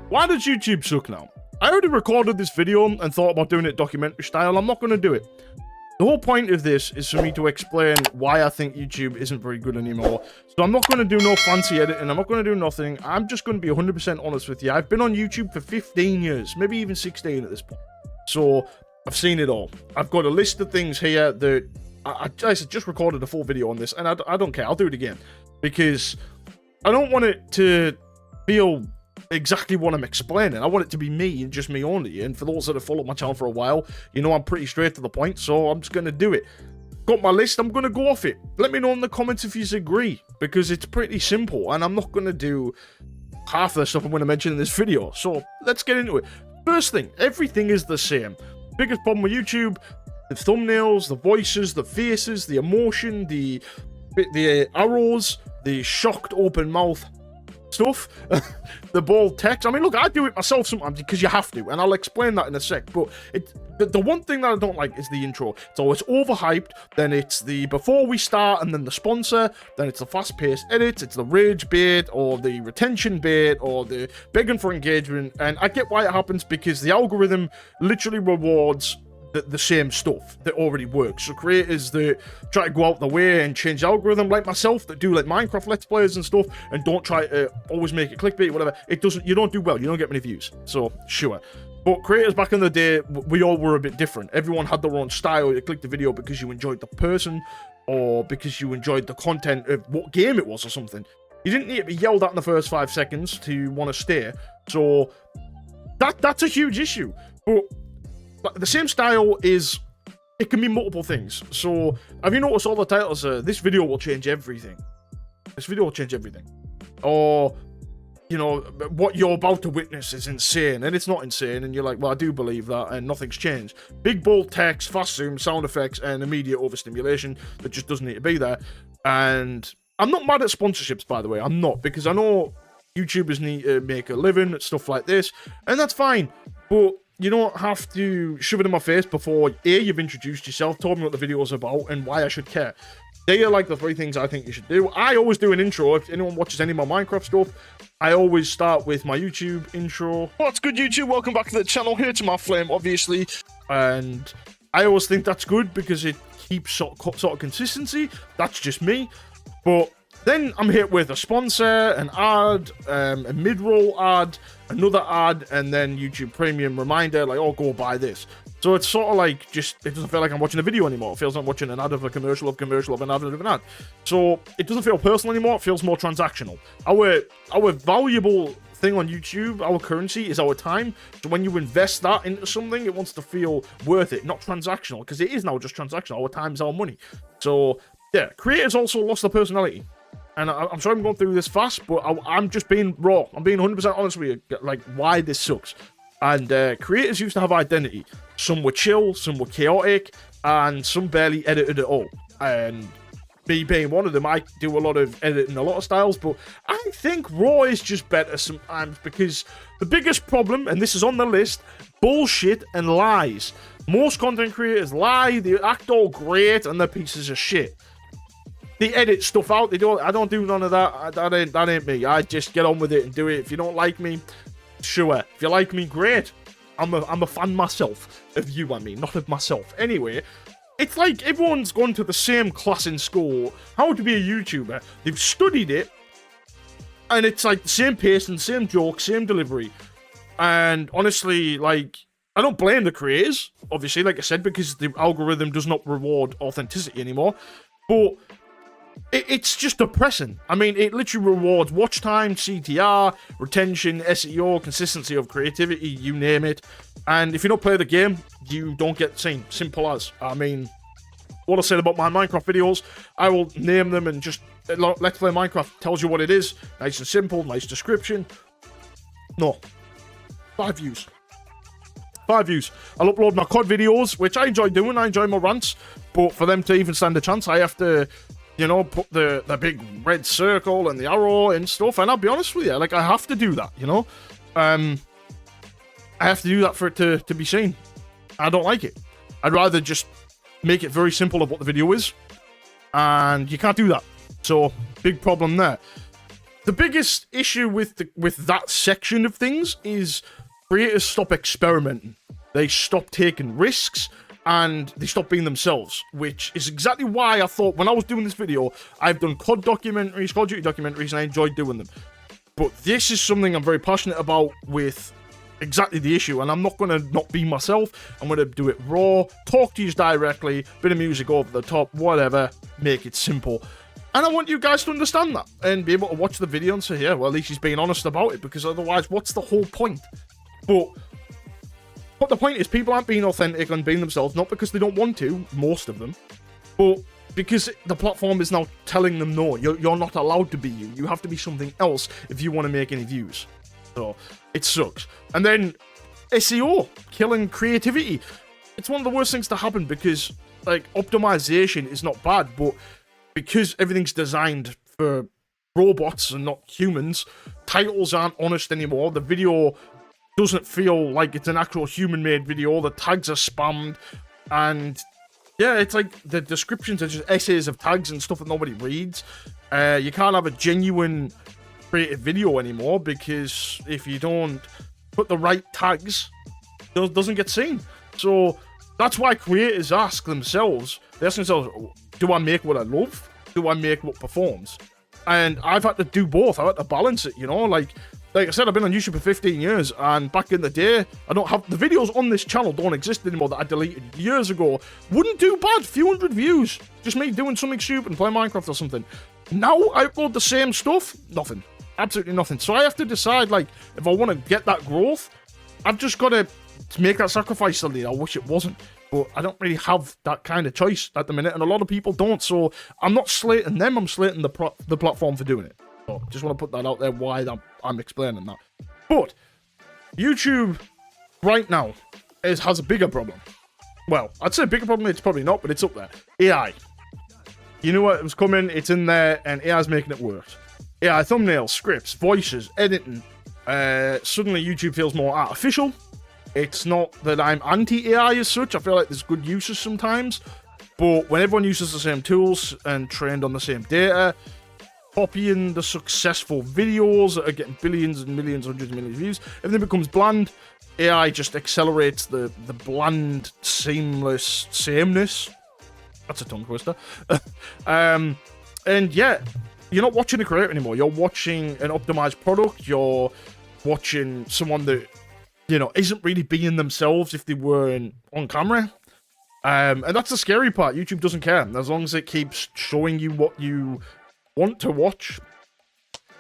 Why does YouTube suck now? I already recorded this video and thought about doing it documentary style. I'm not going to do it. The whole point of this is for me to explain why I think YouTube isn't very good anymore. So I'm not going to do no fancy editing. I'm not going to do nothing. I'm just going to be 100% honest with you. I've been on YouTube for 15 years, maybe even 16 at this point. So I've seen it all. I've got a list of things here that I just recorded a full video on this, and I don't care. I'll do it again because I don't want it to feel exactly what I'm explaining. I want it to be me and just me only. And for those that have followed my channel for a while, you know I'm pretty straight to the point, so I'm just going to do it. Got my list, I'm going to go off it. Let me know in the comments if you agree, because it's pretty simple, and I'm not going to do half of the stuff I'm going to mention in this video. So let's get into it. First thing, everything is the same. Biggest problem with YouTube, the thumbnails, the voices, the faces, the emotion, the arrows, the shocked open mouth stuff, the bold text. I mean, look, I do it myself sometimes because you have to, and I'll explain that in a sec. But the one thing that I don't like is the intro. It's always overhyped, then it's the before we start, and then the sponsor, then it's the fast-paced edits, it's the rage bait, or the retention bait, or the begging for engagement. And I get why it happens, because the algorithm literally rewards the same stuff that already works. So creators that try to go out the way and change the algorithm, like myself, that do like Minecraft Let's Plays and stuff, and don't try to always make it clickbait, whatever, you don't do well, you don't get many views. So sure. But creators back in the day, we all were a bit different. Everyone had their own style. You clicked the video because you enjoyed the person, or because you enjoyed the content of what game it was or something. You didn't need to be yelled at in the first 5 seconds to want to stay. So that's a huge issue. But the same style is, it can be multiple things. So, have you noticed all the titles? This video will change everything. This video will change everything. Or, you know, what you're about to witness is insane. And it's not insane. And you're like, well, I do believe that. And nothing's changed. Big, bold text, fast zoom, sound effects, and immediate overstimulation that just doesn't need to be there. And I'm not mad at sponsorships, by the way. I'm not. Because I know YouTubers need to make a living, stuff like this. And that's fine. But you don't have to shove it in my face before you've introduced yourself, told me what the video is about, and why I should care. They are like the 3 things I think you should do. I always do an intro. If anyone watches any of my Minecraft stuff, I always start with my YouTube intro. What's good, YouTube? Welcome back to the channel. Here to my flame, obviously. And I always think that's good because it keeps sort of consistency. That's just me. But then I'm hit with a sponsor, an ad, a mid-roll ad, another ad, and then YouTube Premium reminder, like, oh, go buy this. So it's sort of like, just, it doesn't feel like I'm watching a video anymore. It feels like I'm watching an ad of a commercial of an ad of an ad. So it doesn't feel personal anymore. It feels more transactional. Our valuable thing on YouTube, our currency, is our time. So when you invest that into something, it wants to feel worth it, not transactional, because it is now just transactional. Our time is our money. So yeah, creators also lost their personality. And I'm sorry I'm going through this fast, but I'm just being raw. I'm being 100% honest with you, like, why this sucks. And creators used to have identity. Some were chill, some were chaotic, and some barely edited at all. And me being one of them, I do a lot of editing, a lot of styles, but I think raw is just better sometimes, because the biggest problem, and this is on the list, bullshit and lies. Most content creators lie, they act all great, and they're pieces of shit. They edit stuff out. I don't do none of that. That ain't me. I just get on with it and do it. If you don't like me, sure. If you like me, great. I'm a fan myself. Of you, I mean, not of myself. Anyway, it's like everyone's gone to the same class in school. How to be a YouTuber. They've studied it, and it's like the same pace and same joke, same delivery. And honestly, like, I don't blame the creators, obviously, like I said, because the algorithm does not reward authenticity anymore. But it's just depressing. I mean, it literally rewards watch time, CTR, retention, SEO, consistency of creativity, you name it. And if you don't play the game, you don't get seen. Simple as. I mean, what I said about my Minecraft videos, I will name them and just Let's Play Minecraft tells you what it is. Nice and simple, nice description. No. 5 views. 5 views. I'll upload my COD videos, which I enjoy doing. I enjoy my rants. But for them to even stand a chance, I have to, you know, put the big red circle and the arrow and stuff. And I'll be honest with you, like, I have to do that, you know? I have to do that for it to be seen. I don't like it. I'd rather just make it very simple of what the video is. And you can't do that. So, big problem there. the biggest issue with that section of things is creators stop experimenting. They stop taking risks, and they stop being themselves, which is exactly why I thought when I was doing this video, I've done COD documentaries, Call of Duty documentaries, and I enjoyed doing them. But this is something I'm very passionate about with exactly the issue, and I'm not going to not be myself. I'm going to do it raw, talk to you directly, bit of music over the top, whatever, make it simple. And I want you guys to understand that and be able to watch the video and say, yeah, well, at least he's being honest about it, because otherwise, what's the whole point? But the point is, people aren't being authentic and being themselves, not because they don't want to, most of them, but because the platform is now telling them, no, you're not allowed to be you. You have to be something else if you want to make any views. So, it sucks. And then, SEO, killing creativity. It's one of the worst things to happen because, like, optimization is not bad, but because everything's designed for robots and not humans, titles aren't honest anymore. The video doesn't feel like it's an actual human-made video. The tags are spammed, and yeah, it's like the descriptions are just essays of tags and stuff that nobody reads. You can't have a genuine creative video anymore because if you don't put the right tags, it doesn't get seen. So that's why creators ask themselves, do I make what I love? Do I make what performs? And I've had to do both. I've had to balance it, you know, like I said, I've been on YouTube for 15 years, and back in the day, I don't have the videos on this channel don't exist anymore that I deleted years ago. Wouldn't do bad, few hundred views, just me doing something stupid and playing Minecraft or something. Now I upload the same stuff, nothing, absolutely nothing. So I have to decide, like, if I want to get that growth, I've just got to make that sacrifice suddenly. I wish it wasn't, but I don't really have that kind of choice at the minute, and a lot of people don't. So I'm not slating them, I'm slating the platform for doing it. So just want to put that out there, why I'm explaining that. But YouTube right now has a bigger problem. Well, I'd say a bigger problem, it's probably not, but it's up there. AI. You knew what was coming, it's in there, and AI's making it worse. AI thumbnails, scripts, voices, editing. Suddenly YouTube feels more artificial. It's not that I'm anti-AI as such, I feel like there's good uses sometimes, but when everyone uses the same tools and trained on the same data, copying the successful videos that are getting billions and millions, hundreds of millions of views, everything becomes bland. AI just accelerates the bland, seamless sameness. That's a tongue twister. And yeah, you're not watching a creator anymore. You're watching an optimized product. You're watching someone that, you know, isn't really being themselves if they weren't on camera. And that's the scary part. YouTube doesn't care. As long as it keeps showing you what you want to watch,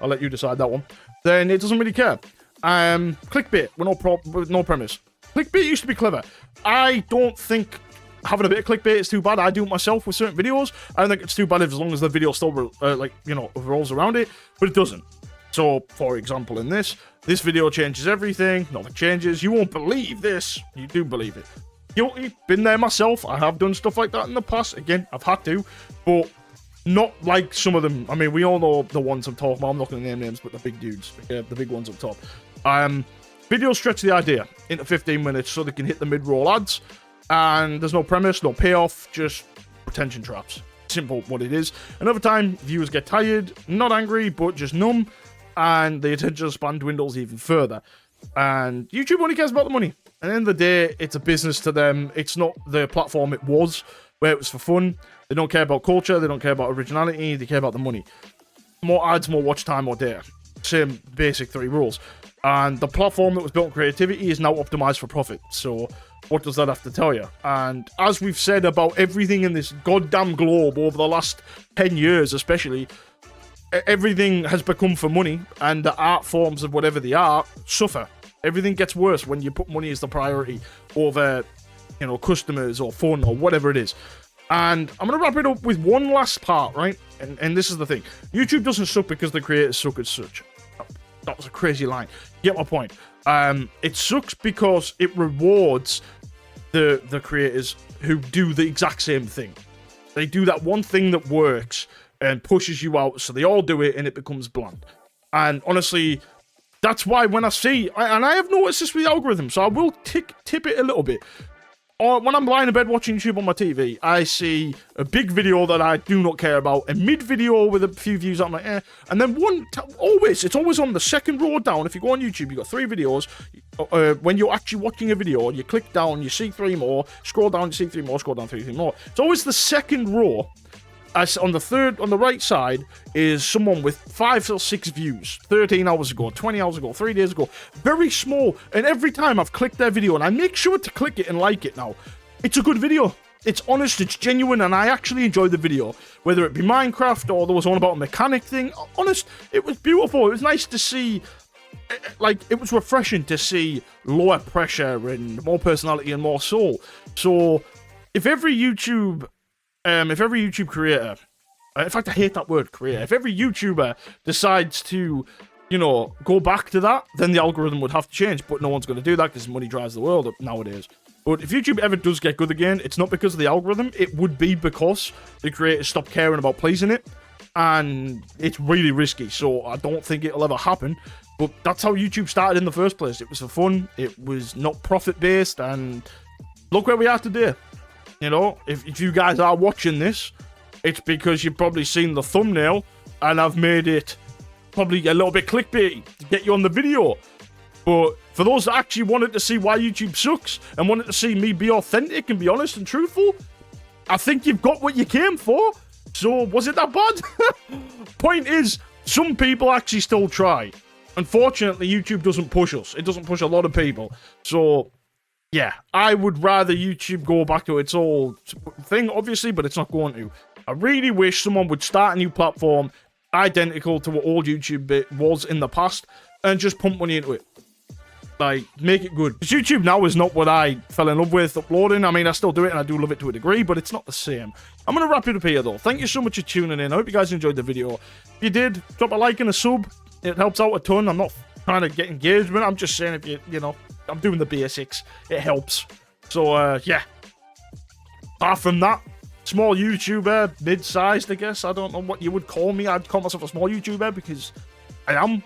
I'll let you decide that one, then it doesn't really care. Clickbait with no premise. Clickbait used to be clever. I don't think having a bit of clickbait is too bad. I do it myself with certain videos. I don't think it's too bad as long as the video still revolves around it, but it doesn't. So for example, in this video changes everything. Nothing changes. You won't believe this. You do believe it. Guilty. Been there myself. I have done stuff like that in the past. Again, I've had to, but not like some of them. I mean, we all know the ones I'm talking about. I'm not going to name names, but the big dudes, the big ones up top. Videos stretch the idea into 15 minutes so they can hit the mid-roll ads, and there's no premise, no payoff, just retention traps. Simple what it is. And over time, viewers get tired, not angry, but just numb, and the attention span dwindles even further. And YouTube only cares about the money. At the end of the day, it's a business to them. It's not the platform it was, where it was for fun. They don't care about culture, they don't care about originality, they care about the money. More ads, more watch time, more data. Same basic 3 rules. And the platform that was built on creativity is now optimized for profit. So what does that have to tell you? And as we've said about everything in this goddamn globe over the last 10 years especially, everything has become for money, and the art forms of whatever they are suffer. Everything gets worse when you put money as the priority over, you know, customers or fun or whatever it is. And I'm going to wrap it up with one last part, right? And this is the thing. YouTube doesn't suck because the creators suck as such. That was a crazy line. You get my point. It sucks because it rewards the creators who do the exact same thing. They do that one thing that works and pushes you out, so they all do it and it becomes bland. And honestly, that's why when I see, and I have noticed this with the algorithm, so I will tip it a little bit. or when I'm lying in bed watching YouTube on my TV, I see a big video that I do not care about, a mid video with a few views, I'm like, eh. And then it's always on the second row down. If you go on YouTube, you got 3 videos. When you're actually watching a video, you click down, you see 3 more, scroll down, you see 3 more, scroll down, 3 more. It's always the second row. As on the right side is someone with 5 or 6 views 13 hours ago, 20 hours ago, 3 days ago. Very small. And every time I've clicked their video, and I make sure to click it and like it now, it's a good video. It's honest, it's genuine, and I actually enjoy the video. Whether it be Minecraft or there was one about a mechanic thing. Honest, it was beautiful. It was nice to see. Like, it was refreshing to see lower pressure and more personality and more soul. So, if every YouTube creator, in fact, I hate that word, creator. If every YouTuber decides to, go back to that, then the algorithm would have to change. But no one's going to do that because money drives the world nowadays. But if YouTube ever does get good again, it's not because of the algorithm. It would be because the creators stop caring about pleasing it. And it's really risky. So I don't think it'll ever happen. But that's how YouTube started in the first place. It was for fun. It was not profit-based. And look where we are today. If you guys are watching this, it's because you've probably seen the thumbnail and I've made it probably a little bit clickbait to get you on the video. But for those that actually wanted to see why YouTube sucks and wanted to see me be authentic and be honest and truthful, I think you've got what you came for. So was it that bad? Point is, some people actually still try. Unfortunately, YouTube doesn't push us. It doesn't push a lot of people. So yeah, I would rather YouTube go back to its old thing, obviously, but it's not going to. I really wish someone would start a new platform identical to what old YouTube was in the past and just pump money into it. Like, make it good. Because YouTube now is not what I fell in love with uploading. I mean, I still do it and I do love it to a degree, but it's not the same. I'm going to wrap it up here, though. Thank you so much for tuning in. I hope you guys enjoyed the video. If you did, drop a like and a sub. It helps out a ton. I'm not trying to get engagement. I'm just saying if I'm doing the basics. It helps. So, yeah. Apart from that, small YouTuber, mid-sized, I guess. I don't know what you would call me. I'd call myself a small YouTuber because I am.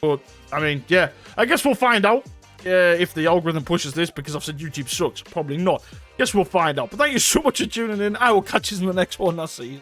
But, I mean, yeah. I guess we'll find out if the algorithm pushes this because I've said YouTube sucks. Probably not. Guess we'll find out. But thank you so much for tuning in. I will catch you in the next one. I'll see you.